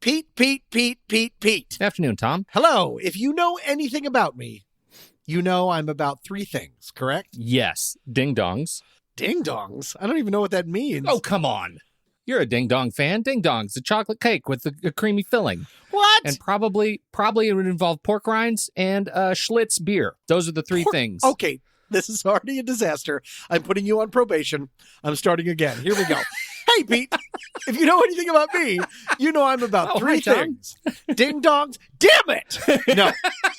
Pete. Afternoon, Tom. Hello. If you know anything about me, you know I'm about three things, correct? Yes, ding-dongs. Ding-dongs? I don't even know what that means. Oh, come on. You're a ding-dong fan. Ding-dongs, a chocolate cake with a creamy filling. What? And probably it would involve pork rinds and Schlitz beer. Those are the three things. Okay, this is already a disaster. I'm putting you on probation. I'm starting again. Here we go. Hey, Pete, if you know anything about me, you know I'm about three things. Ding-dongs. Damn it! No.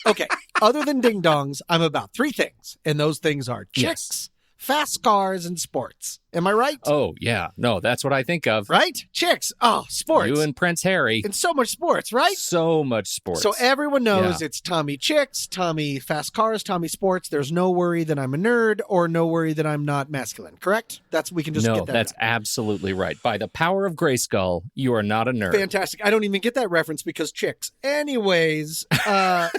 Okay. Other than ding-dongs, I'm about three things. And those things are chicks, fast cars, and sports. Am I right? Oh, yeah. No, that's what I think of. Right? Chicks. Oh, sports. You and Prince Harry. And so much sports, right? So much sports. So everyone knows it's Tommy Chicks, Tommy Fast Cars, Tommy Sports. There's no worry that I'm a nerd or no worry that I'm not masculine, correct? We can just get that. No, that's absolutely right. By the power of Grayskull, you are not a nerd. Fantastic. I don't even get that reference because chicks. Anyways, but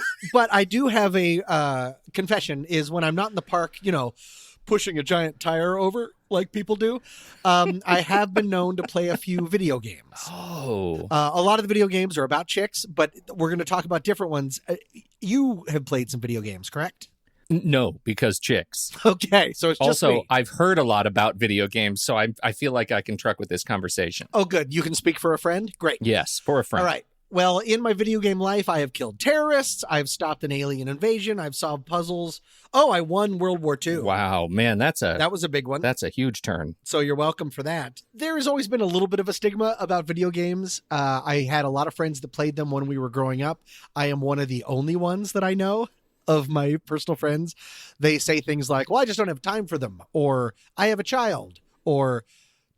I do have a confession is when I'm not in the park, pushing a giant tire over like people do. I have been known to play a few video games. Oh. A lot of the video games are about chicks, but we're going to talk about different ones. You have played some video games, correct? No, because chicks. Okay, so it's just also, me. I've heard a lot about video games, so I feel like I can truck with this conversation. Oh, good. You can speak for a friend? Great. Yes, for a friend. All right. Well, in my video game life, I have killed terrorists. I've stopped an alien invasion. I've solved puzzles. Oh, I won World War II. Wow, man, that was a big one. That's a huge turn. So you're welcome for that. There has always been a little bit of a stigma about video games. I had a lot of friends that played them when we were growing up. I am one of the only ones that I know of my personal friends. They say things like, well, I just don't have time for them, or I have a child, or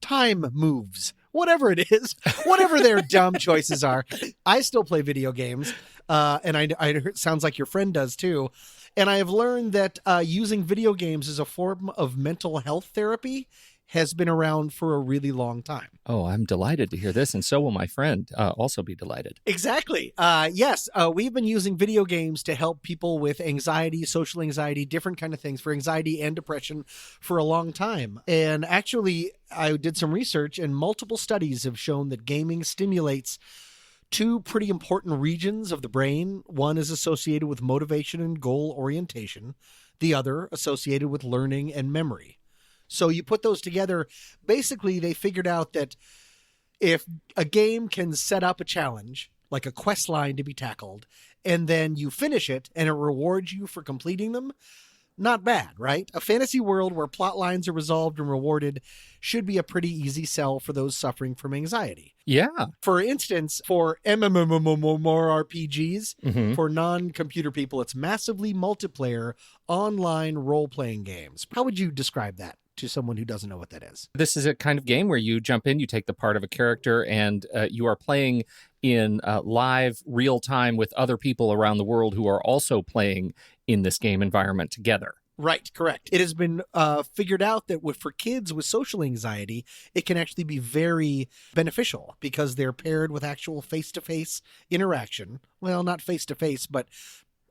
time moves. Whatever it is, whatever their dumb choices are, I still play video games, and I it sounds like your friend does too. And I have learned that using video games as a form of mental health therapy has been around for a really long time. Oh, I'm delighted to hear this, and so will my friend also be delighted. Exactly. Yes, we've been using video games to help people with anxiety, social anxiety, different kind of things for anxiety and depression for a long time. And actually, I did some research, and multiple studies have shown that gaming stimulates two pretty important regions of the brain. One is associated with motivation and goal orientation. The other associated with learning and memory. So you put those together, basically they figured out that if a game can set up a challenge, like a quest line to be tackled, and then you finish it and it rewards you for completing them, not bad, right? A fantasy world where plot lines are resolved and rewarded should be a pretty easy sell for those suffering from anxiety. Yeah. For instance, for MMORPGs, for non-computer people, it's massively multiplayer online role-playing games. How would you describe that to someone who doesn't know what that is? This is a kind of game where you jump in, you take the part of a character, and you are playing in live, real time with other people around the world who are also playing in this game environment together. Right, correct. It has been figured out that for kids with social anxiety, it can actually be very beneficial because they're paired with actual face-to-face interaction. Well, not face-to-face, but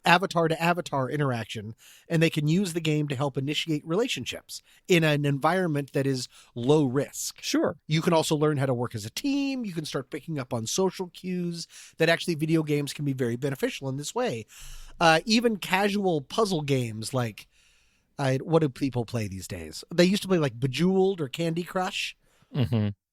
avatar-to-avatar interaction, and they can use the game to help initiate relationships in an environment that is low risk. Sure. You can also learn how to work as a team. You can start picking up on social cues that actually video games can be very beneficial in this way. Even casual puzzle games like, what do people play these days? They used to play like Bejeweled or Candy Crush.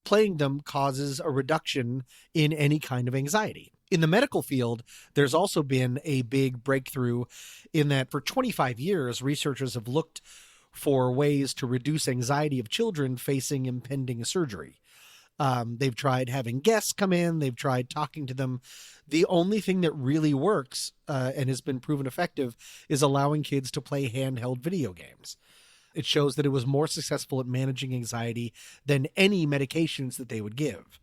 Playing them causes a reduction in any kind of anxiety. In the medical field, there's also been a big breakthrough in that for 25 years, researchers have looked for ways to reduce anxiety of children facing impending surgery. They've tried having guests come in. They've tried talking to them. The only thing that really works and has been proven effective is allowing kids to play handheld video games. It shows that it was more successful at managing anxiety than any medications that they would give.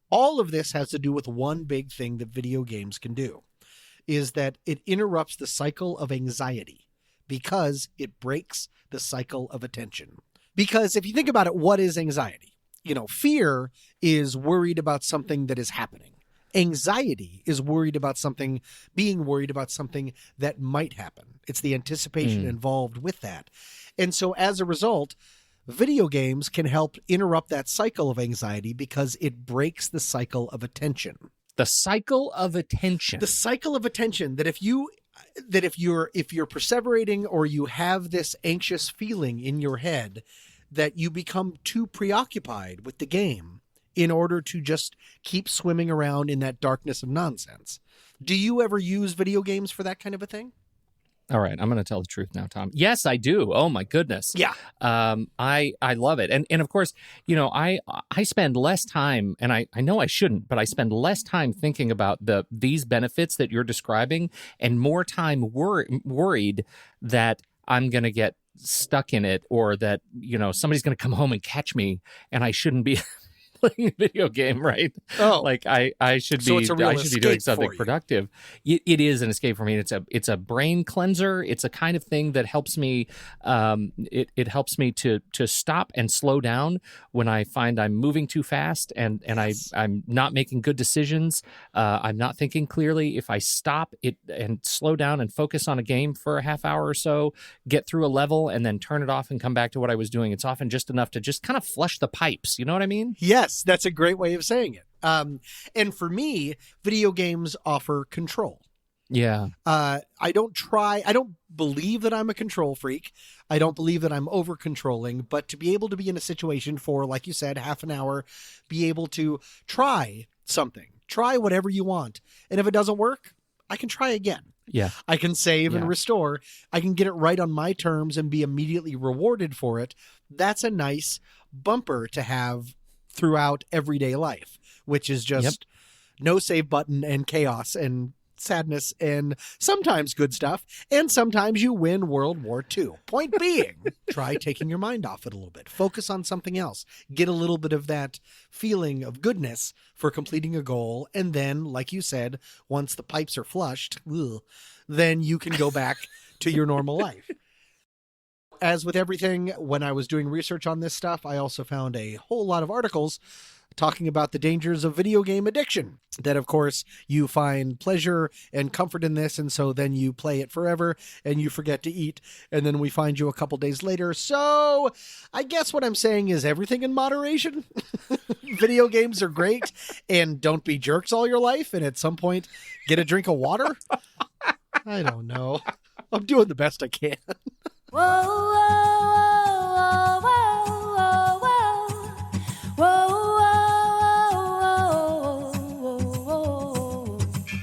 All of this has to do with one big thing that video games can do, is that it interrupts the cycle of anxiety because it breaks the cycle of attention. Because if you think about it, what is anxiety? Fear is worried about something that is happening. Anxiety is being worried about something that might happen. It's the anticipation involved with that. And so as a result, video games can help interrupt that cycle of anxiety because it breaks the cycle of attention. The cycle of attention. The cycle of attention, that if you're perseverating, or you have this anxious feeling in your head, that you become too preoccupied with the game in order to just keep swimming around in that darkness of nonsense. Do you ever use video games for that kind of a thing? All right, I'm going to tell the truth now, Tom. Yes, I do. Oh my goodness. Yeah. I love it. And of course, I spend less time, and I know I shouldn't, but I spend less time thinking about these benefits that you're describing, and more time worried that I'm going to get stuck in it, or that, somebody's going to come home and catch me and I shouldn't be playing a video game, right? Oh, like I should be. So it's a real I should be doing escape something for you. productive. It is an escape for me. It's a brain cleanser. It's a kind of thing that helps me. It helps me to stop and slow down when I find I'm moving too fast, and Yes. I'm not making good decisions. I'm not thinking clearly. If I stop it and slow down and focus on a game for a half hour or so, get through a level, and then turn it off and come back to what I was doing, it's often just enough to just kind of flush the pipes. You know what I mean? Yes, that's a great way of saying it. And for me, video games offer control. Yeah. I don't believe that I'm a control freak. I don't believe that I'm over controlling, but to be able to be in a situation for, like you said, half an hour, be able to try something, try whatever you want. And if it doesn't work, I can try again. Yeah. I can save and Yeah. restore. I can get it right on my terms and be immediately rewarded for it. That's a nice bumper to have throughout everyday life, which is just no save button and chaos and sadness and sometimes good stuff. And sometimes you win World War II. Point being, try taking your mind off it a little bit. Focus on something else. Get a little bit of that feeling of goodness for completing a goal. And then, like you said, once the pipes are flushed, then you can go back to your normal life. As with everything, when I was doing research on this stuff, I also found a whole lot of articles talking about the dangers of video game addiction. That, of course, you find pleasure and comfort in this, and so then you play it forever, and you forget to eat, and then we find you a couple days later. So I guess what I'm saying is everything in moderation. Video games are great, and don't be jerks all your life, and at some point, get a drink of water. I don't know. I'm doing the best I can. Whoa, whoa, whoa, whoa, whoa, whoa, whoa.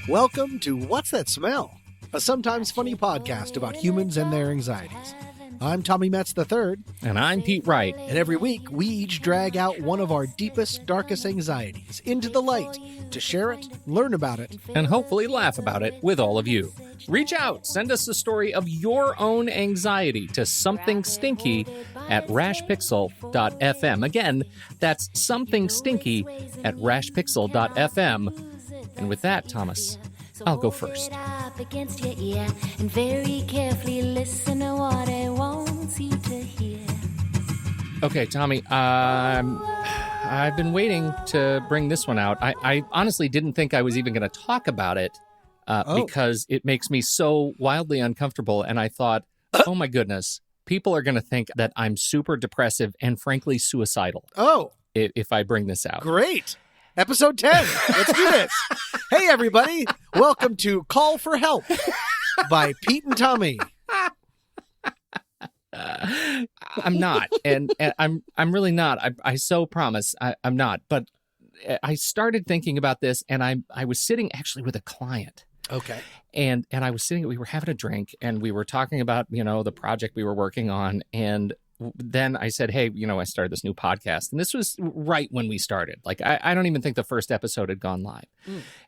Welcome to What's That Smell? A sometimes funny podcast about humans and their anxieties. I'm Tommy Metz III, And I'm Pete Wright. and every week we each drag out one of our deepest, darkest anxieties into the light to share it, learn about it. And hopefully laugh about it with all of you. Reach out, send us a story of your own anxiety to somethingstinky at rashpixel.fm. Again, that's somethingstinky at rashpixel.fm. And with that, Thomas, I'll go first. Up against your ear and very carefully listen to what it wants you to hear. Okay, Tommy, I've been waiting to bring this one out. I honestly didn't think I was even going to talk about it because it makes me so wildly uncomfortable. And I thought, oh my goodness, people are going to think that I'm super depressive and frankly suicidal Oh, if I bring this out. great. Episode 10. Let's do this. Hey, everybody. Welcome to Call for Help by Pete and Tommy. I'm not, and I'm really not. I so promise I'm not. But I started thinking about this, and I was sitting actually with a client. Okay. And I was sitting, we were having a drink and we were talking about, the project we were working on. And then I said, hey, I started this new podcast. And this was right when we started. Like, I don't even think the first episode had gone live.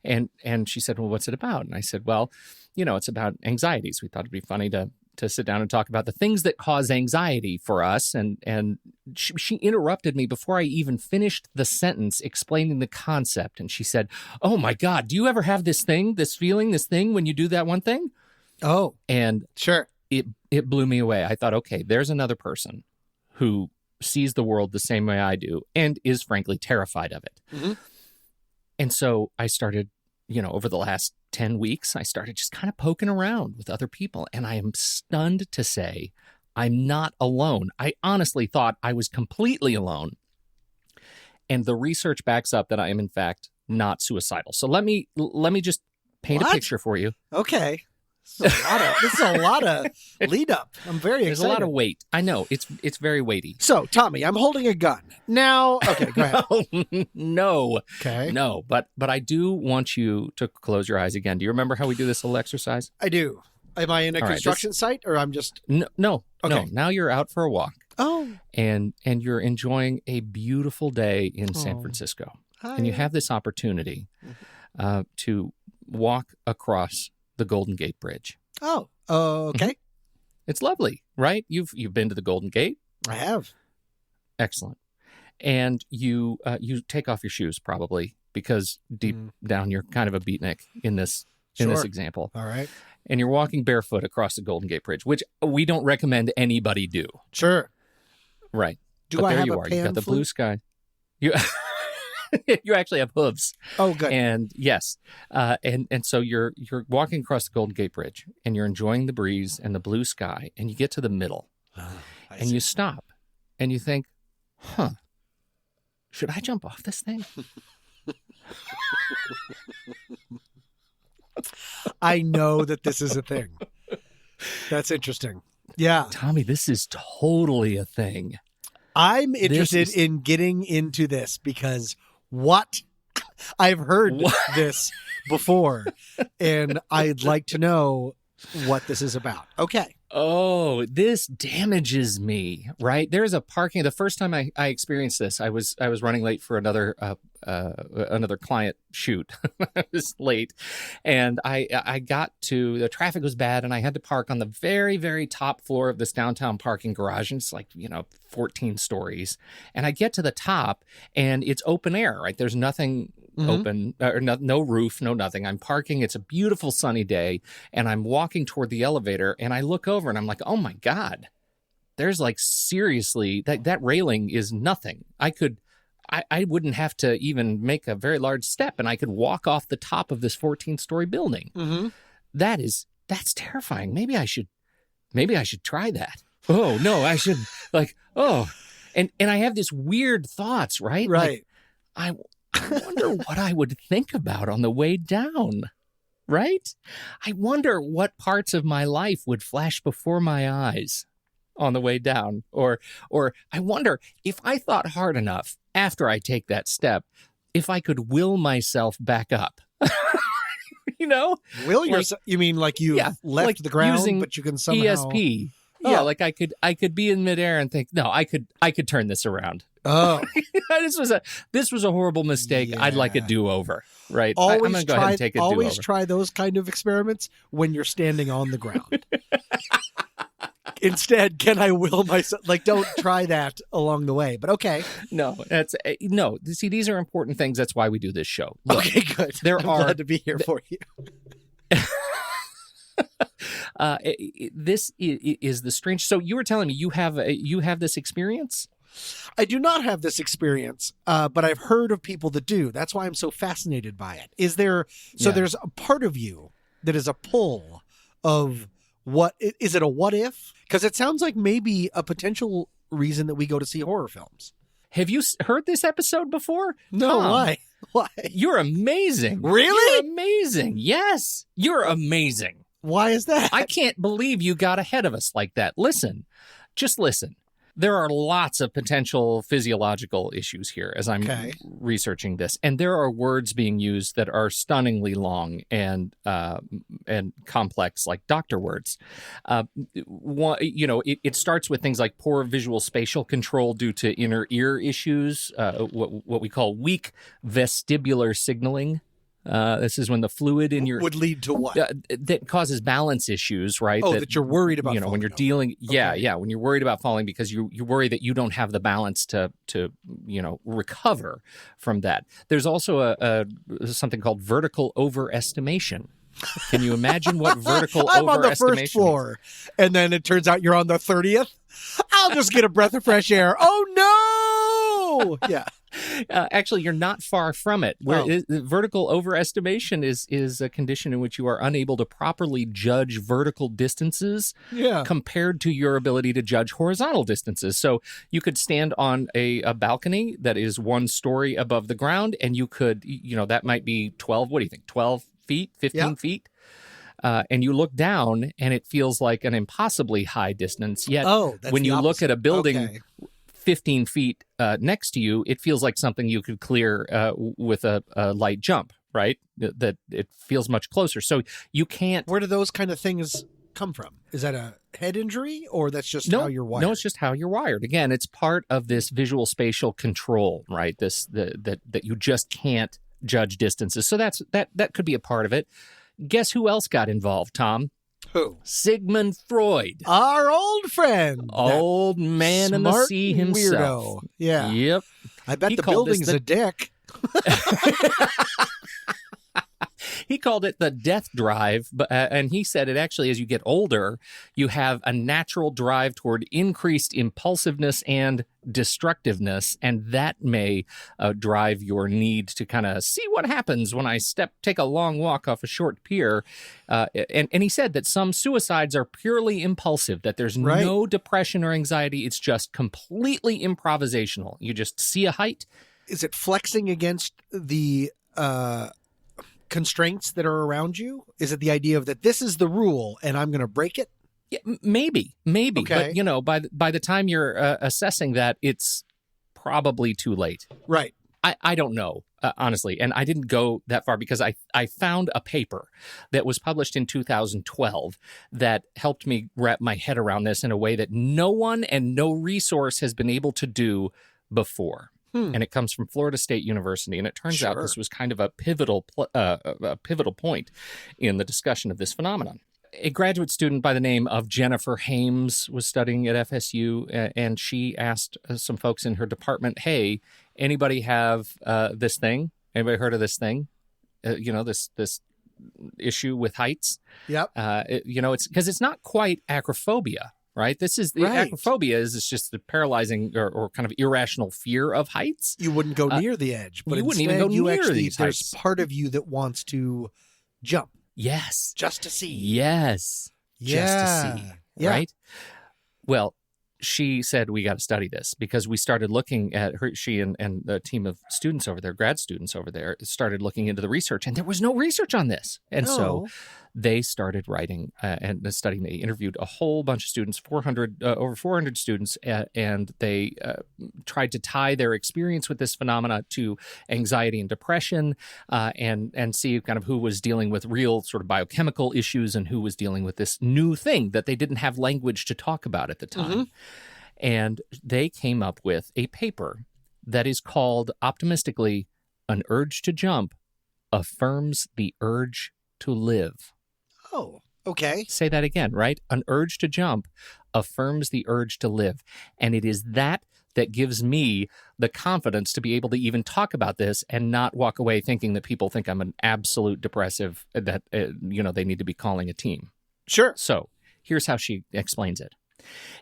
And she said, well, what's it about? And I said, well, it's about anxieties. We thought it'd be funny to sit down and talk about the things that cause anxiety for us. And she interrupted me before I even finished the sentence explaining the concept. And she said, oh my God, do you ever have this thing, this feeling, this thing when you do that one thing? Oh, And sure. it blew me away. I thought, okay, there's another person who sees the world the same way I do and is frankly terrified of it. Mhm. And so I started, over the last 10 weeks, I started just kind of poking around with other people. And I am stunned to say I'm not alone. I honestly thought I was completely alone. And the research backs up that I am, in fact, not suicidal. So let me just paint a What? picture for you. Okay. This is a lot of lead up. I'm very There's excited. a lot of weight. I know it's very weighty. So, Tommy, I'm holding a gun. Now, okay, go ahead. No. Okay. No, but I do want you to close your eyes again. Do you remember how we do this little exercise? I do. Am I in a All right, construction site or I'm just No. Okay. Now you're out for a walk Oh. and you're enjoying a beautiful day in San Francisco. Hi. And you have this opportunity to walk across the Golden Gate Bridge. Oh. Okay. It's lovely, right? You've been to the Golden Gate. I have. Excellent. And you take off your shoes probably because deep down you're kind of a beatnik in this Sure. example. All right. And you're walking barefoot across the Golden Gate Bridge, which we don't recommend anybody do. Sure. Right. Do but I there have you a are. You've got the pan flute? blue sky. You you actually have hooves. Oh, good. And yes, and so you're walking across the Golden Gate Bridge, and you're enjoying the breeze and the blue sky, and you get to the middle, and you stop, and you think, should I jump off this thing? I know that this is a thing. That's interesting. Yeah. Tommy, this is totally a thing. I'm interested in getting into this because I've heard this before, and I'd like to know what this is about. Okay. Oh, this damages me, right? There's a parking. The first time I experienced this, I was running late for another client shoot. I was late, and I got to, the traffic was bad, and I had to park on the very, very top floor of this downtown parking garage, and it's like 14 stories. And I get to the top, and it's open air, right? There's nothing open, or no roof, no nothing. I'm parking. It's a beautiful sunny day, and I'm walking toward the elevator, and I look over, and I'm like, oh my God, there's like seriously that railing is nothing. I wouldn't have to even make a very large step, and I could walk off the top of this 14-story building. Mm-hmm. That's terrifying. Maybe I should try that. Oh no, I should and I have this weird thoughts, right? Right. Like, I wonder what I would think about on the way down, right? I wonder what parts of my life would flash before my eyes on the way down, or I wonder if I thought hard enough after I take that step, if I could will myself back up. Will yourself? You mean like you left like the ground, using but you can somehow ESP? Yeah, like I could be in midair and think, no, I could turn this around. Oh, this was a horrible mistake. Yeah. I'd like a do-over, right? always I'm going to go ahead and take a do-over. Always try those kind of experiments when you're standing on the ground. Instead, can I will myself? Like, don't try that along the way. But okay. No. See, these are important things. That's why we do this show. Look, Okay, good. I'm glad to be here for you. This is the strange. So you were telling me you have this experience? I do not have this experience, but I've heard of people that do. That's why I'm so fascinated by it. Is there? So there's a part of you that is a pull of what is it? A what if? Because it sounds like maybe a potential reason that we go to see horror films. Have you heard this episode before? No, Tom, why? Why? You're amazing. Really? You're amazing. Yes, you're amazing. Why is that? I can't believe you got ahead of us like that. Just listen. There are lots of potential physiological issues here as I'm researching this, and there are words being used that are stunningly long and complex, like doctor words. It starts with things like poor visual spatial control due to inner ear issues, what we call weak vestibular signaling. This is when the fluid in your would lead to what? That causes balance issues, right? Oh, that you're worried about. When you're dealing, when you're worried about falling because you worry that you don't have the balance to recover from that. There's also something called vertical overestimation. Can you imagine what vertical I'm on the overestimation first floor, and then it turns out you're on the 30th. I'll just get a breath of fresh air. Oh no. Yeah. Actually, you're not far from it. Where Oh. vertical overestimation is a condition in which you are unable to properly judge vertical distances Yeah. compared to your ability to judge horizontal distances. So you could stand on a balcony that is 1 story above the ground, and you could, that might be 12, what do you think, 12 feet, 15 Yeah. feet? And you look down, and it feels like an impossibly high distance. Yet, That's when the you look opposite. at a building Okay. 15 feet next to you, it feels like something you could clear with a light jump, right? That it feels much closer. So you can't. Where do those kind of things come from? Is that a head injury, or that's just how you're wired? No, it's just how you're wired. Again, it's part of this visual spatial control, right? That you just can't judge distances. So that could be a part of it. Guess who else got involved, Tom? Who? Sigmund Freud. Our old friend. Old man in the smart sea himself. Weirdo. Yeah. Yep. I bet He the called this building's a dick. He called it the death drive, and he said it actually, as you get older, you have a natural drive toward increased impulsiveness and destructiveness, and that may drive your need to kind of see what happens when I take a long walk off a short pier. And he said that some suicides are purely impulsive, that there's Right. no depression or anxiety. It's just completely improvisational. You just see a height. Is it flexing against the constraints that are around you? Is it the idea of that this is the rule and I'm going to break it? Yeah, maybe. Okay. But by the time you're assessing that, it's probably too late. Right. I don't know, honestly, and I didn't go that far because I found a paper that was published in 2012 that helped me wrap my head around this in a way that no one and no resource has been able to do before. And it comes from Florida State University, and it turns out this was kind of a pivotal point in the discussion of this phenomenon. A graduate student by the name of Jennifer Hames was studying at FSU, and she asked some folks in her department, "Hey, anybody have this thing? Anybody heard of this thing? This issue with heights? Yep. It's because it's not quite acrophobia." Right. This is the Right. acrophobia is just the paralyzing or kind of irrational fear of heights. You wouldn't go near the edge, but you wouldn't even instead go you near actually, these there's heights. part of you that wants to jump Yes. just to see. Yes. Yeah. Just to see. Yeah. Right. Well, she said, we got to study this because we started looking at her. She and the team of students over there, grad students over there, started looking into the research, and there was no research on this. And so they started writing and studying. They interviewed a whole bunch of students, over 400 students, and they tried to tie their experience with this phenomena to anxiety and depression, and see kind of who was dealing with real sort of biochemical issues and who was dealing with this new thing that they didn't have language to talk about at the time. And they came up with a paper that is called, optimistically, "An Urge to Jump Affirms the Urge to Live." Oh, okay. Say that again, right? An urge to jump affirms the urge to live. And it is that gives me the confidence to be able to even talk about this and not walk away thinking that people think I'm an absolute depressive, that, they need to be calling a team. Sure. So here's how she explains it.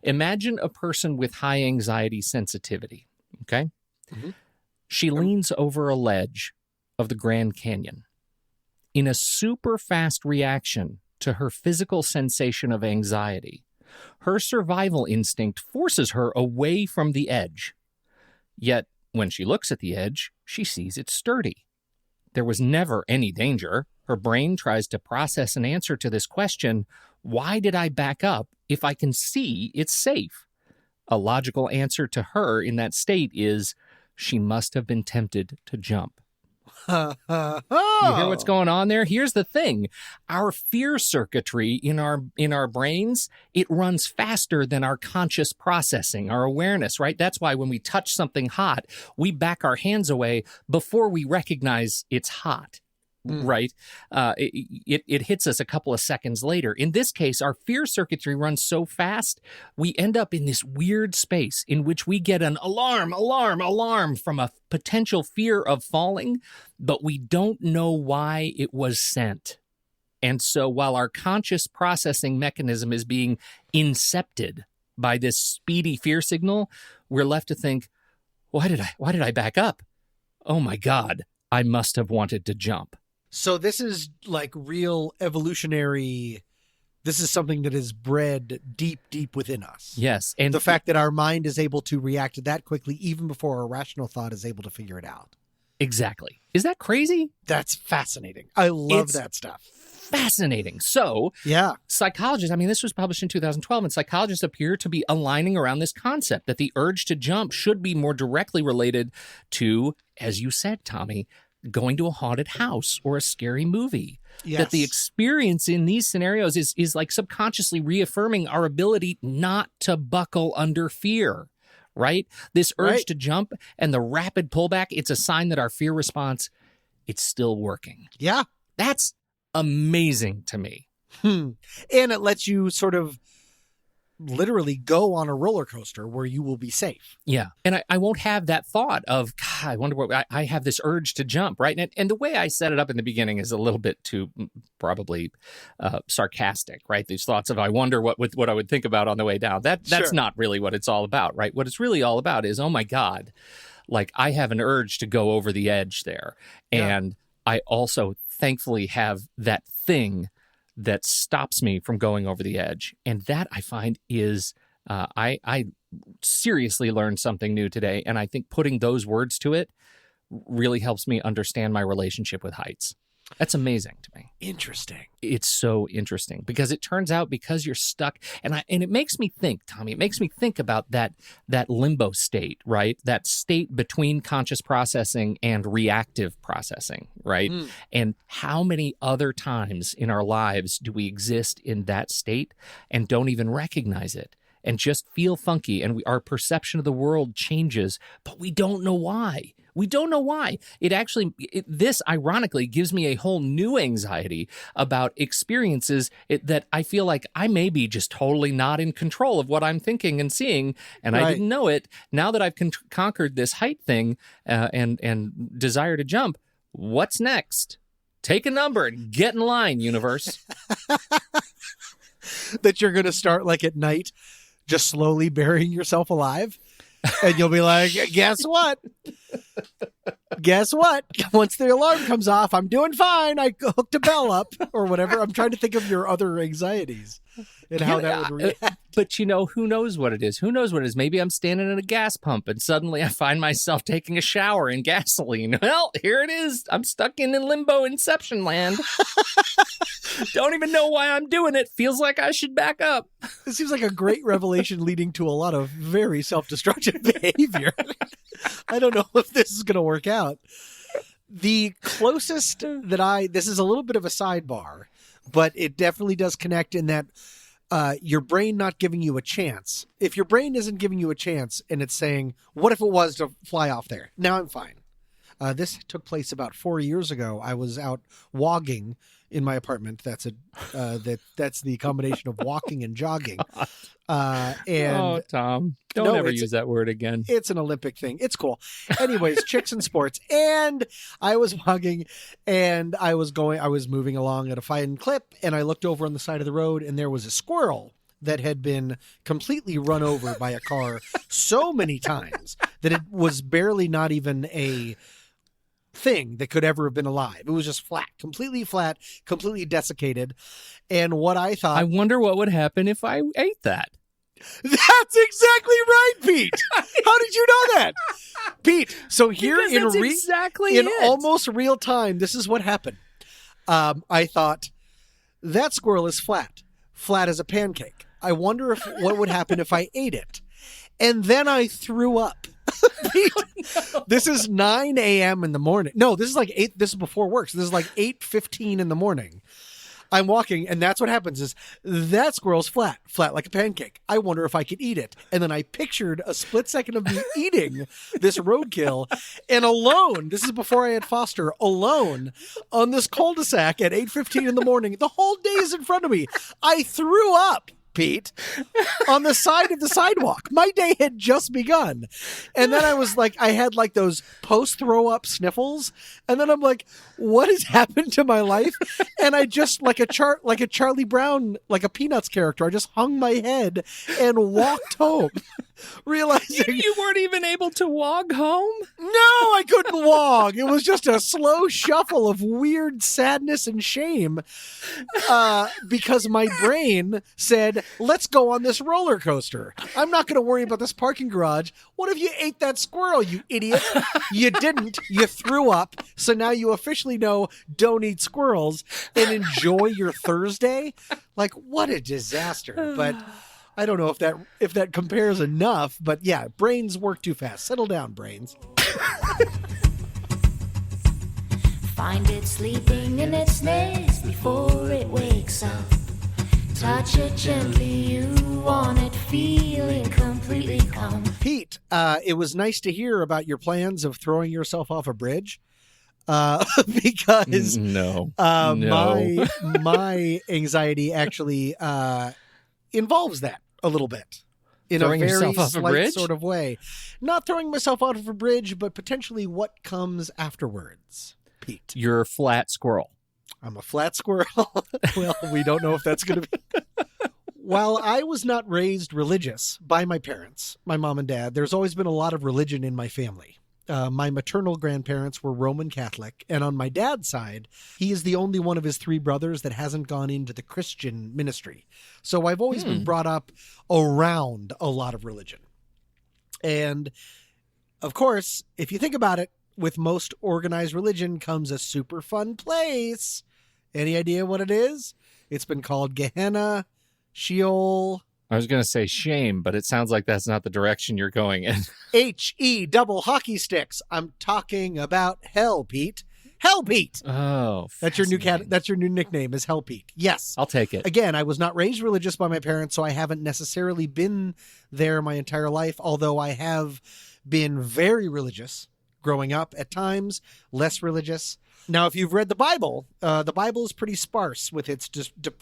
Imagine a person with high anxiety sensitivity, okay? She leans over a ledge of the Grand Canyon. In a super fast reaction to her physical sensation of anxiety, her survival instinct forces her away from the edge. Yet, when she looks at the edge, she sees it's sturdy. There was never any danger. Her brain tries to process an answer to this question: why did I back up if I can see it's safe? A logical answer to her in that state is she must have been tempted to jump. You hear what's going on there? Here's the thing. Our fear circuitry in our brains, it runs faster than our conscious processing, our awareness, right? That's why when we touch something hot, we back our hands away before we recognize it's hot. Right? It hits us a couple of seconds later. In this case, our fear circuitry runs so fast, we end up in this weird space in which we get an alarm from a potential fear of falling, but we don't know why it was sent. And so while our conscious processing mechanism is being incepted by this speedy fear signal, we're left to think, Why did I back up? Oh my God, I must have wanted to jump. So this is like real evolutionary. This is something that is bred deep, deep within us. Yes. And the fact that our mind is able to react that quickly, even before our rational thought is able to figure it out. Exactly. Is that crazy? That's fascinating. I love that stuff. Fascinating. So, yeah, psychologists, I mean, this was published in 2012, and psychologists appear to be aligning around this concept that the urge to jump should be more directly related to, as you said, Tommy, going to a haunted house or a scary movie. Yes. That the experience in these scenarios is like subconsciously reaffirming our ability not to buckle under fear, right? This urge to jump and the rapid pullback, it's a sign that our fear response, it's still working. Yeah. That's amazing to me. And it lets you sort of literally go on a roller coaster where you will be safe. Yeah. And I won't have that thought of, God, I wonder what I have this urge to jump, right? And the way I set it up in the beginning is a little bit too probably sarcastic, right? These thoughts of, I wonder what I would think about on the way down. That's not really what it's all about, right? What it's really all about is, oh my God, like I have an urge to go over the edge there. And I also thankfully have that thing that stops me from going over the edge. And that I find is, I seriously learned something new today. And I think putting those words to it really helps me understand my relationship with heights. That's amazing to me. Interesting. It's so interesting because it turns out because you're stuck, and it makes me think, Tommy, it makes me think about that limbo state, right? That state between conscious processing and reactive processing, right? And how many other times in our lives do we exist in that state and don't even recognize it and just feel funky, and our perception of the world changes, but we don't know why. We don't know why. This ironically gives me a whole new anxiety about experiences that I feel like I may be just totally not in control of what I'm thinking and seeing, and I didn't know it. Now that I've conquered this height thing and desire to jump, what's next? Take a number and get in line, universe. That you're going to start like at night, just slowly burying yourself alive. And you'll be like, guess what? Guess what? Once the alarm comes off, I'm doing fine. I hooked a bell up or whatever. I'm trying to think of your other anxieties and how that would react. But, who knows what it is? Who knows what it is? Maybe I'm standing at a gas pump and suddenly I find myself taking a shower in gasoline. Well, here it is. I'm stuck in limbo inception land. Don't even know why I'm doing it. Feels like I should back up. This seems like a great revelation leading to a lot of very self-destructive behavior. I don't know if this is going to work out. The closest this is a little bit of a sidebar, but it definitely does connect in that your brain not giving you a chance. If your brain isn't giving you a chance and it's saying, what if it was to fly off there? Now I'm fine. This took place about 4 years ago. I was out wogging in my apartment. That's the combination of walking and jogging. And Tom, don't ever use that word again. It's an Olympic thing. It's cool. Anyways, chicks and sports. And I was wogging and I was moving along at a fine clip, and I looked over on the side of the road and there was a squirrel that had been completely run over by a car so many times that it was barely not even a thing that could ever have been alive. It was just flat, completely desiccated. And what I thought, I wonder what would happen if I ate that. That's exactly right, Pete. How did you know that, Pete? So here in almost real time, this is what happened. I thought that squirrel is flat as a pancake. I wonder what would happen if I ate it. And then I threw up. Pete, this is 9 a.m. in the morning. No, this is like 8. This is before work. So this is like 8:15 in the morning. I'm walking, and that's what happens is that squirrel's flat like a pancake. I wonder if I could eat it. And then I pictured a split second of me eating this roadkill, and alone, this is before I had Foster, alone on this cul-de-sac at 8:15 in the morning. The whole day is in front of me. I threw up, Pete, on the side of the sidewalk. My day had just begun. And then I was like, I had like those post-throw up sniffles. And then I'm like, what has happened to my life? And I just like a Charlie Brown, like a Peanuts character, I just hung my head and walked home. realizing You weren't even able to walk home? no, I couldn't walk. It was just a slow shuffle of weird sadness and shame because my brain said, let's go on this roller coaster. I'm not going to worry about this parking garage. What if you ate that squirrel, you idiot? You didn't. You threw up. So now you officially know don't eat squirrels and enjoy your Thursday. Like, what a disaster. But I don't know if that compares enough, but yeah, brains work too fast. Settle down, brains. Find it sleeping in its nest before it wakes up. Touch it gently, you want it, feel it completely calm. Pete, it was nice to hear about your plans of throwing yourself off a bridge. Because No. my anxiety actually involves that a little bit in Throwing a very yourself off a slight bridge? sort of way. Not throwing myself out of a bridge, but potentially what comes afterwards, Pete. You're a flat squirrel. I'm a flat squirrel. Well, we don't know if that's going to be. While I was not raised religious by my parents, my mom and dad, there's always been a lot of religion in my family. My maternal grandparents were Roman Catholic, and on my dad's side, he is the only one of his three brothers that hasn't gone into the Christian ministry. So I've always been brought up around a lot of religion. And of course, if you think about it, with most organized religion comes a super fun place. Any idea what it is? It's been called Gehenna, Sheol. I was going to say shame, but it sounds like that's not the direction you're going in. H-E double hockey sticks. I'm talking about Hell, Pete. Hell, Pete. Oh, That's your new fascinating. That's your new nickname is Hell, Pete. Yes. I'll take it. Again, I was not raised religious by my parents, so I haven't necessarily been there my entire life, although I have been very religious growing up at times, less religious. Now, if you've read the Bible is pretty sparse with its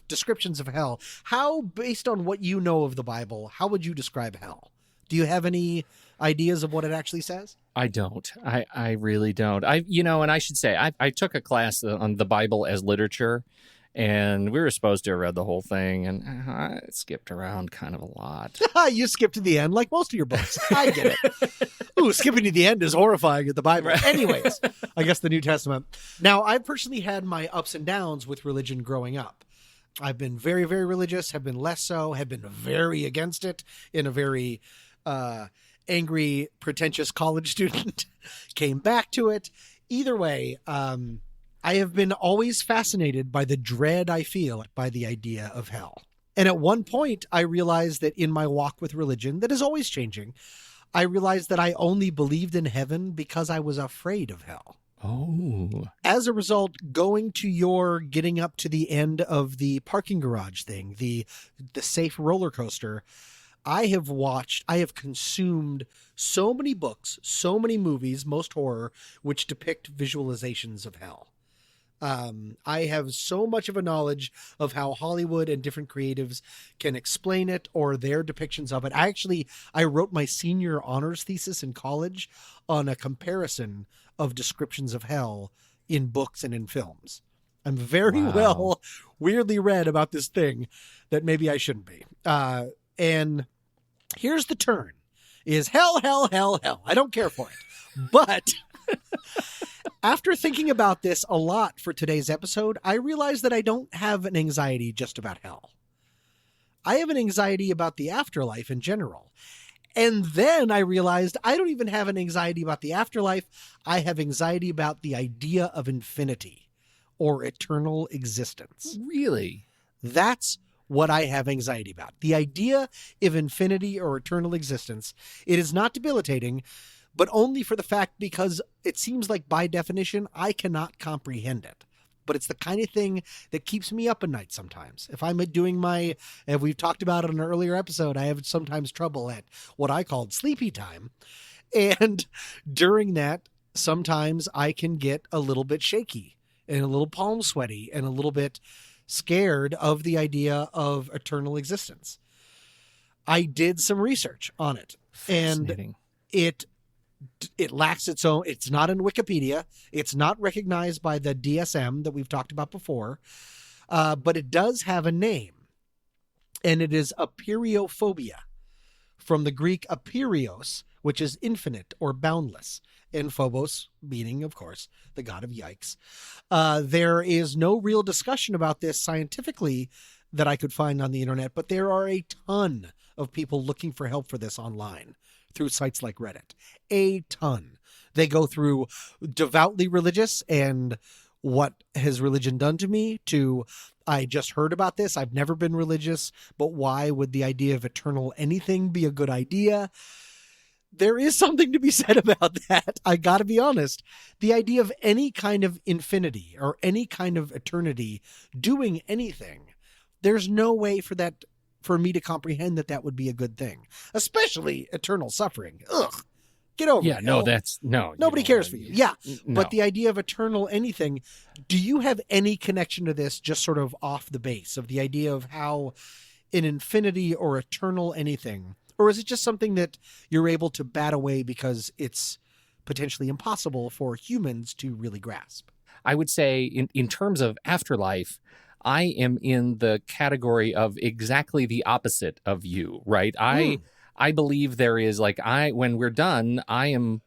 descriptions of hell. How, based on what you know of the Bible, how would you describe hell? Do you have any ideas of what it actually says? I don't. I really don't. And I should say, I took a class on the Bible as literature, and we were supposed to have read the whole thing, and I skipped around kind of a lot. You skipped to the end, like most of your books. I get it. Ooh, skipping to the end is horrifying at the Bible. Right. Anyways, I guess the New Testament. Now, I've personally had my ups and downs with religion growing up. I've been very, very religious, have been less so, have been very against it in a very angry, pretentious college student. Came back to it. Either way, I have been always fascinated by the dread I feel by the idea of hell. And at one point, I realized that in my walk with religion, that is always changing, I realized that I only believed in heaven because I was afraid of hell. Oh. As a result, going to your getting up to the end of the parking garage thing, the safe roller coaster, I have consumed so many books, so many movies, most horror, which depict visualizations of hell. I have so much of a knowledge of how Hollywood and different creatives can explain it or their depictions of it. I wrote my senior honors thesis in college on a comparison of descriptions of hell in books and in films. I'm very well weirdly read about this thing that maybe I shouldn't be. And here's the turn is hell, hell, hell, hell. I don't care for it, but after thinking about this a lot for today's episode, I realized that I don't have an anxiety just about hell. I have an anxiety about the afterlife in general. And then I realized I don't even have an anxiety about the afterlife. I have anxiety about the idea of infinity or eternal existence. Really? That's what I have anxiety about. The idea of infinity or eternal existence. It is not debilitating, but only for the fact because it seems like by definition, I cannot comprehend it. But it's the kind of thing that keeps me up at night sometimes. If I'm doing and we've talked about it in an earlier episode, I have sometimes trouble at what I called sleepy time. And during that, sometimes I can get a little bit shaky and a little palm sweaty and a little bit scared of the idea of eternal existence. I did some research on it, and it lacks its own. It's not in Wikipedia. It's not recognized by the DSM that we've talked about before, but it does have a name, and it is aperiophobia. from the Greek apeiros, which is infinite or boundless, and phobos, meaning, of course, the god of yikes. There is no real discussion about this scientifically that I could find on the internet, but there are a ton of people looking for help for this online through sites like Reddit. A ton. They go through devoutly religious and what has religion done to me, to I just heard about this, I've never been religious, but why would the idea of eternal anything be a good idea? There is something to be said about that. I gotta be honest. The idea of any kind of infinity or any kind of eternity doing anything, there's no way for me to comprehend that would be a good thing, especially eternal suffering. Ugh. Get over it. No, that's no. Nobody cares for you. Yeah. No. But the idea of eternal anything, do you have any connection to this just sort of off the base of the idea of how an infinity or eternal anything, or is it just something that you're able to bat away because it's potentially impossible for humans to really grasp? I would say in terms of afterlife, I am in the category of exactly the opposite of you, right? I believe there is when we're done, I am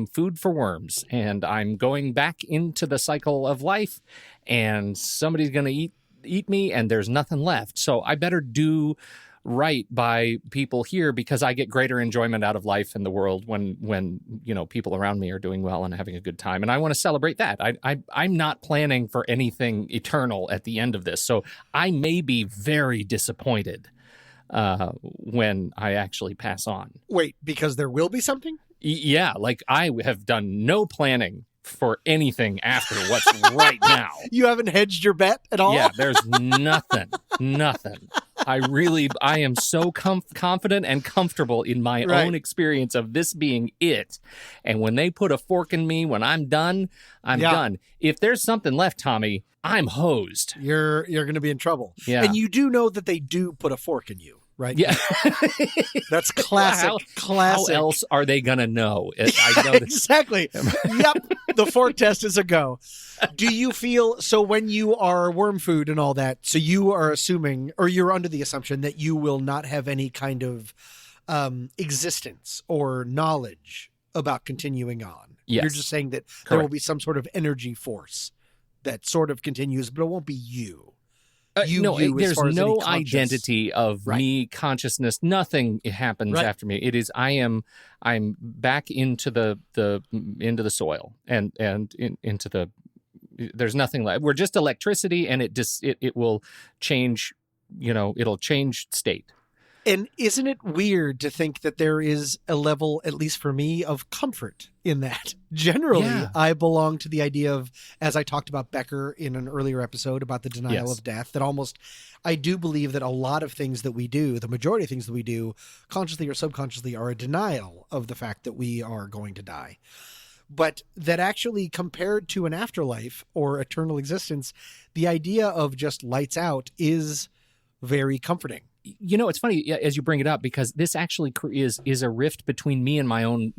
food for worms, and I'm going back into the cycle of life, and somebody's going to eat me, and there's nothing left. So I better do right by people here, because I get greater enjoyment out of life in the world when people around me are doing well and having a good time, and I want to celebrate that. I'm not planning for anything eternal at the end of this, so I may be very disappointed when I actually pass on. Wait, because there will be something? Yeah, I have done no planning for anything after what's right now. You haven't hedged your bet at all? Yeah, there's nothing. I am so confident and comfortable in my own experience of this being it. And when they put a fork in me, when I'm done, I'm done. If there's something left, Tommy, I'm hosed. You're going to be in trouble. Yeah. And you do know that they do put a fork in you, right? Yeah. That's classic. How else are they going to know? I know exactly. Yep. The fork test is a go. Do you feel, so when you are worm food and all that, so you are assuming, or you're under the assumption that you will not have any kind of existence or knowledge about continuing on? Yes. You're just saying that Correct. there will be some sort of energy force that sort of continues, but it won't be you. There's no identity of me, consciousness. Nothing happens after me. It is I'm back into the soil and into the. There's nothing left. We're just electricity, and it will change. It'll change state. And isn't it weird to think that there is a level, at least for me, of comfort in that? Generally, I belong to the idea of, as I talked about Becker in an earlier episode about the denial of death, that I do believe that a lot of things that we do, the majority of things that we do, consciously or subconsciously, are a denial of the fact that we are going to die. But that actually, compared to an afterlife or eternal existence, the idea of just lights out is very comforting. It's funny as you bring it up, because this actually is a rift between me and my own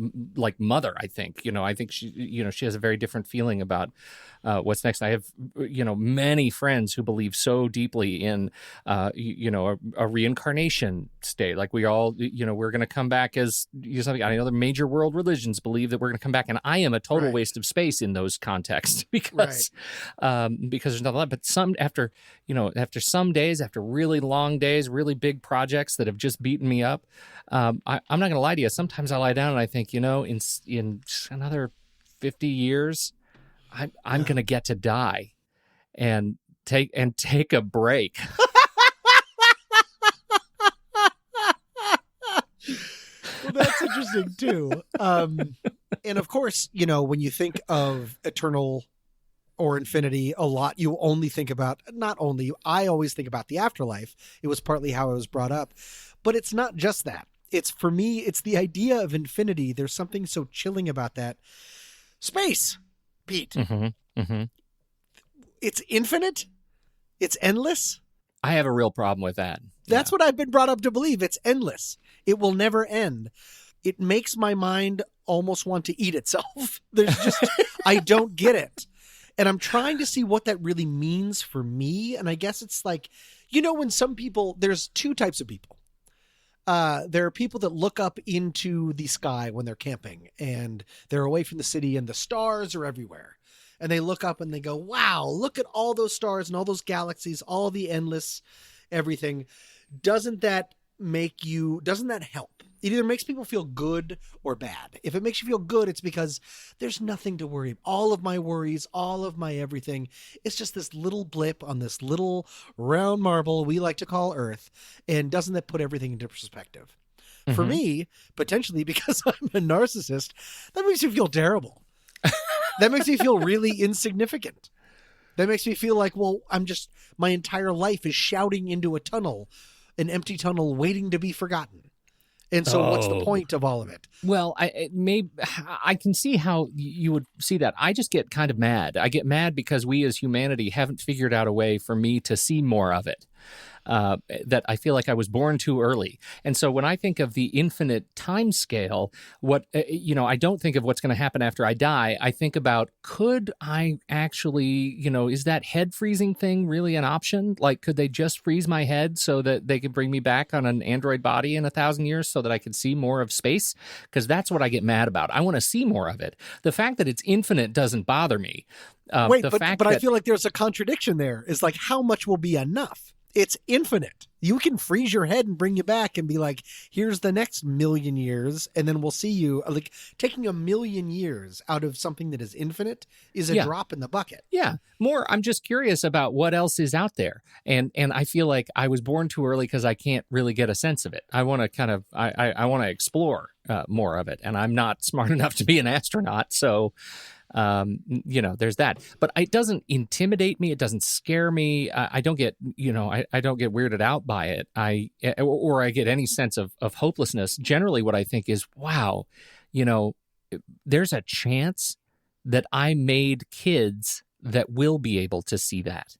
mother. I think I think she has a very different feeling about what's next. I have many friends who believe so deeply in a reincarnation state. Like we all we're going to come back as something. I know the major world religions believe that we're going to come back, and I am a total waste of space in those contexts because there's not a lot. But after some days, after really long days, really big projects that have just beaten me up, I'm not going to lie to you. Sometimes I lie down and I think, in another 50 years, I'm going to get to die and take a break. Well, that's interesting too. And of course, when you think of eternal or infinity a lot, you only think about, I always think about the afterlife. It was partly how I was brought up, but it's not just that. For me, it's the idea of infinity. There's something so chilling about that. Space, Pete. Mm-hmm. Mm-hmm. It's infinite. It's endless. I have a real problem with that. That's what I've been brought up to believe. It's endless. It will never end. It makes my mind almost want to eat itself. There's just, I don't get it. And I'm trying to see what that really means for me. And I guess it's when some people, there's two types of people. there are people that look up into the sky when they're camping and they're away from the city and the stars are everywhere. And they look up and they go, wow, look at all those stars and all those galaxies, all the endless everything. Doesn't that help? It either makes people feel good or bad. If it makes you feel good, it's because there's nothing to worry about. All of my worries, all of my everything, it's just this little blip on this little round marble we like to call Earth. And doesn't that put everything into perspective? For me, potentially because I'm a narcissist, that makes me feel terrible. That makes me feel really insignificant. That makes me feel like, well, my entire life is shouting into a tunnel, an empty tunnel waiting to be forgotten. And so what's the point of all of it? Well, I can see how you would see that. I just get kind of mad. I get mad because we as humanity haven't figured out a way for me to see more of it. That I feel like I was born too early. And so when I think of the infinite time scale, I don't think of what's going to happen after I die. I think about, could I actually, is that head freezing thing really an option? Like, could they just freeze my head so that they could bring me back on an android body in 1,000 years so that I could see more of space? Because that's what I get mad about. I want to see more of it. The fact that it's infinite doesn't bother me. But I feel like there's a contradiction there. It's like, how much will be enough? It's infinite. You can freeze your head and bring you back and be like, here's the next 1,000,000 years. And then we'll see you. Like, taking 1,000,000 years out of something that is infinite is a drop in the bucket. Yeah. I'm just curious about what else is out there. And I feel like I was born too early because I can't really get a sense of it. I want to I want to explore more of it. And I'm not smart enough to be an astronaut. So, there's that, but it doesn't intimidate me. It doesn't scare me. I don't get, I don't get weirded out by it. I get any sense of hopelessness. Generally what I think is, wow, there's a chance that I made kids that will be able to see that.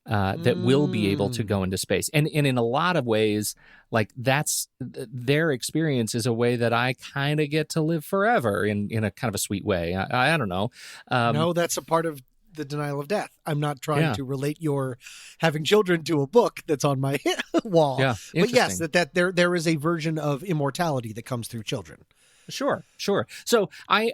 That will be able to go into space. And in a lot of ways, like, that's their experience is a way that I kind of get to live forever in a kind of a sweet way. I don't know. No, that's a part of the denial of death. I'm not trying to relate your having children to a book that's on my wall. Yeah, but yes, that there is a version of immortality that comes through children. Sure. So I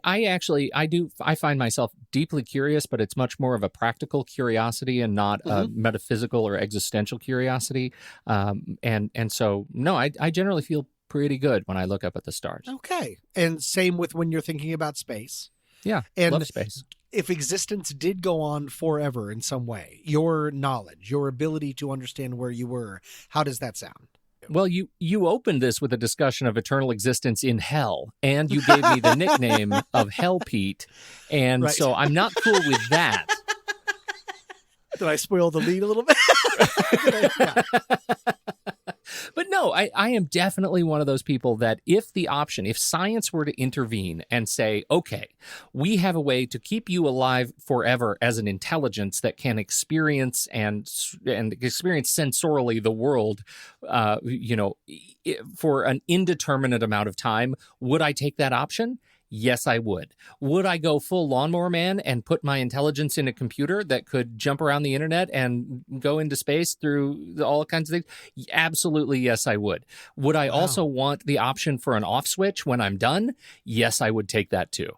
find myself deeply curious, but it's much more of a practical curiosity and not a metaphysical or existential curiosity. And so, no, I generally feel pretty good when I look up at the stars. Okay. And same with when you're thinking about space. Yeah, and love space. If existence did go on forever in some way, your knowledge, your ability to understand where you were, how does that sound? Well, you opened this with a discussion of eternal existence in hell, and you gave me the nickname of Hell Pete, and so I'm not cool with that. Did I spoil the lead a little bit? But no, I am definitely one of those people that if science were to intervene and say, okay, we have a way to keep you alive forever as an intelligence that can experience and experience sensorially the world, for an indeterminate amount of time, would I take that option? Yes, I would. Would I go full lawnmower man and put my intelligence in a computer that could jump around the internet and go into space through all kinds of things? Absolutely, yes, I would. Would I also want the option for an off switch when I'm done? Yes, I would take that too.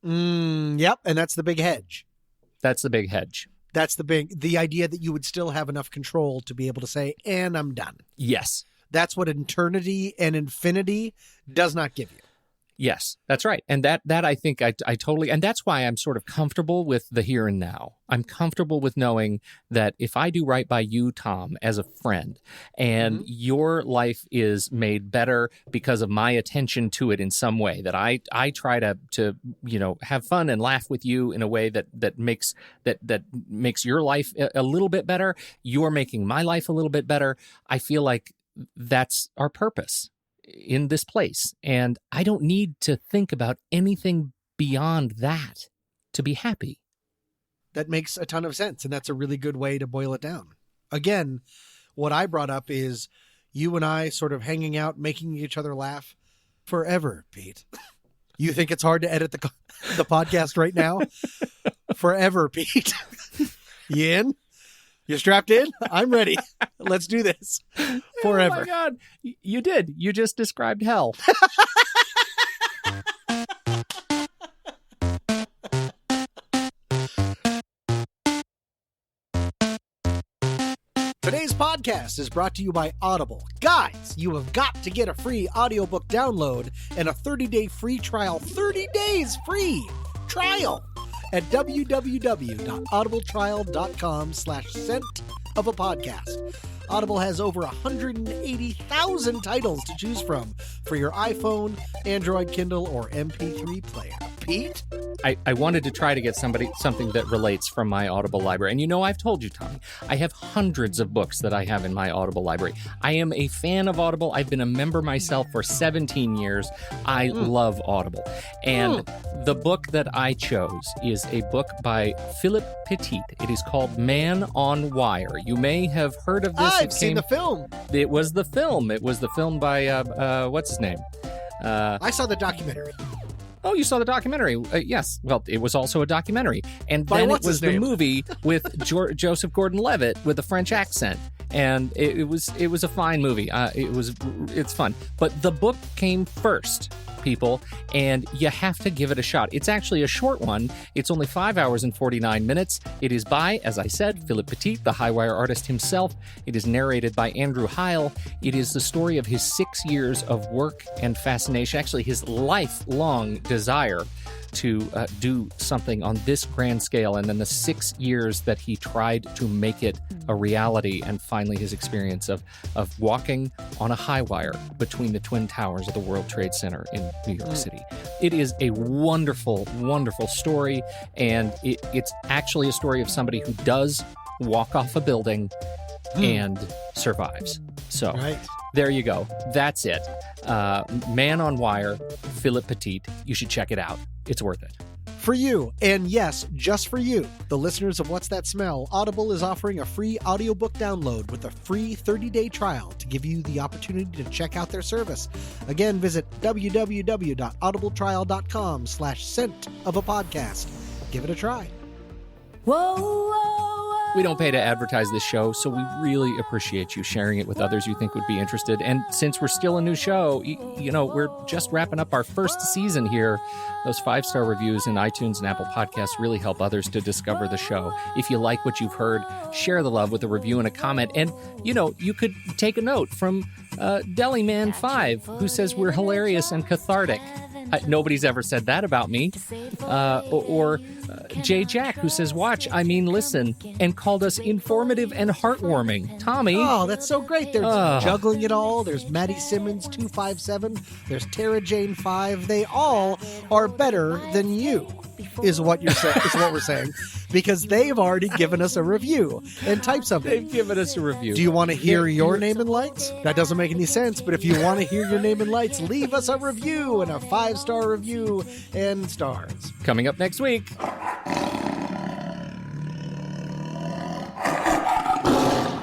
Yep, and that's the big hedge. That's the big hedge. That's the idea that you would still have enough control to be able to say, and I'm done. Yes. That's what eternity and infinity does not give you. Yes, that's right. And that I think I totally, and that's why I'm sort of comfortable with the here and now. I'm comfortable with knowing that if I do right by you, Tom, as a friend, and your life is made better because of my attention to it in some way, that I try to have fun and laugh with you in a way that makes your life a little bit better, you're making my life a little bit better. I feel like that's our purpose in this place. And I don't need to think about anything beyond that to be happy. That makes a ton of sense. And that's a really good way to boil it down. Again, what I brought up is you and I sort of hanging out, making each other laugh forever, Pete. You think it's hard to edit the podcast right now? Forever, Pete. You in? You strapped in? I'm ready. Let's do this. Forever. Oh my God. You did. You just described hell. Today's podcast is brought to you by Audible. Guys, you have got to get a free audiobook download and a 30-day free trial. 30 days free trial at www.audibletrial.com/scent of a podcast. Audible has over 180,000 titles to choose from for your iPhone, Android, Kindle, or MP3 player. Pete? I wanted to try to get something that relates from my Audible library. And I've told you, Tommy, I have hundreds of books that I have in my Audible library. I am a fan of Audible. I've been a member myself for 17 years. I love Audible. And the book that I chose is a book by Philip Petit. It is called Man on Wire. You may have heard of this. I've seen the film. It was the film. It was the film by, what's his name? I saw the documentary. Oh, you saw the documentary? Yes. Well, it was also a documentary. And By then it what's was his the name? movie with Joseph Gordon-Levitt with a French accent. And it was a fine movie. It's fun. But the book came first, people, and you have to give it a shot. It's actually a short one. It's only 5 hours and 49 minutes. It is by, as I said, Philip Petit, the Highwire artist himself. It is narrated by Andrew Heil. It is the story of his 6 years of work and fascination, actually his lifelong desire to do something on this grand scale, and then the 6 years that he tried to make it a reality, and finally his experience of walking on a high wire between the Twin Towers of the World Trade Center in New York City. It is a wonderful, wonderful story, and it's actually a story of somebody who does walk off a building and survives. So there you go. That's it. Man on Wire, Philip Petit. You should check it out. It's worth it. For you, and yes, just for you, the listeners of What's That Smell, Audible is offering a free audiobook download with a free 30-day trial to give you the opportunity to check out their service. Again, visit www.audibletrial.com/scent of a podcast. Give it a try. Whoa, whoa, whoa. We don't pay to advertise this show, so we really appreciate you sharing it with others you think would be interested. And since we're still a new show, we're just wrapping up our first season here. Those 5-star reviews in iTunes and Apple Podcasts really help others to discover the show. If you like what you've heard, share the love with a review and a comment. And, you could take a note from Deliman5, who says we're hilarious and cathartic. Nobody's ever said that about me. Or Jay Jack, who says, listen, and called us informative and heartwarming. Tommy. Oh, that's so great. They're juggling it all. There's Maddie Simmons 257. There's Tara Jane 5. They all are better than you, is what you're saying. Is what we're saying, because they've already given us a review and type something. They've given us a review. Do you want to hear your name and lights? That doesn't make any sense, but if you want to hear your name and lights, leave us a review and a 5-star review and stars. Coming up next week.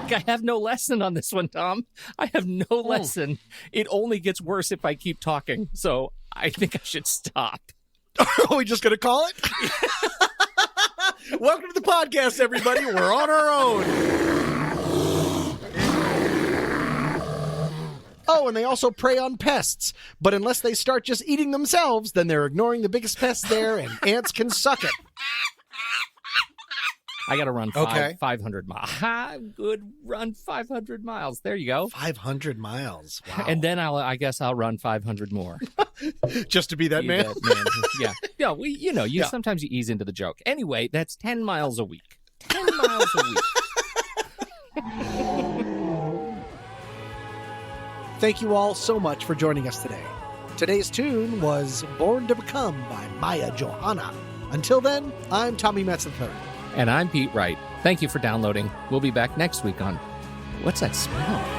I have no lesson on this one, Tom. I have no lesson. It only gets worse if I keep talking, so I think I should stop. Are we just going to call it? Welcome to the podcast, everybody. We're on our own. Oh, and they also prey on pests. But unless they start just eating themselves, then they're ignoring the biggest pest there, and ants can suck it. I got to run 500 miles. Good run 500 miles. There you go. 500 miles. Wow. And then I guess I'll run 500 more. Just to be that man? Yeah. Yeah, sometimes you ease into the joke. Anyway, that's 10 miles a week. 10 miles a week. Thank you all so much for joining us today. Today's tune was Born to Become by Maya Johanna. Until then, I'm Tommy Metz III. And I'm Pete Wright. Thank you for downloading. We'll be back next week on What's That Smell?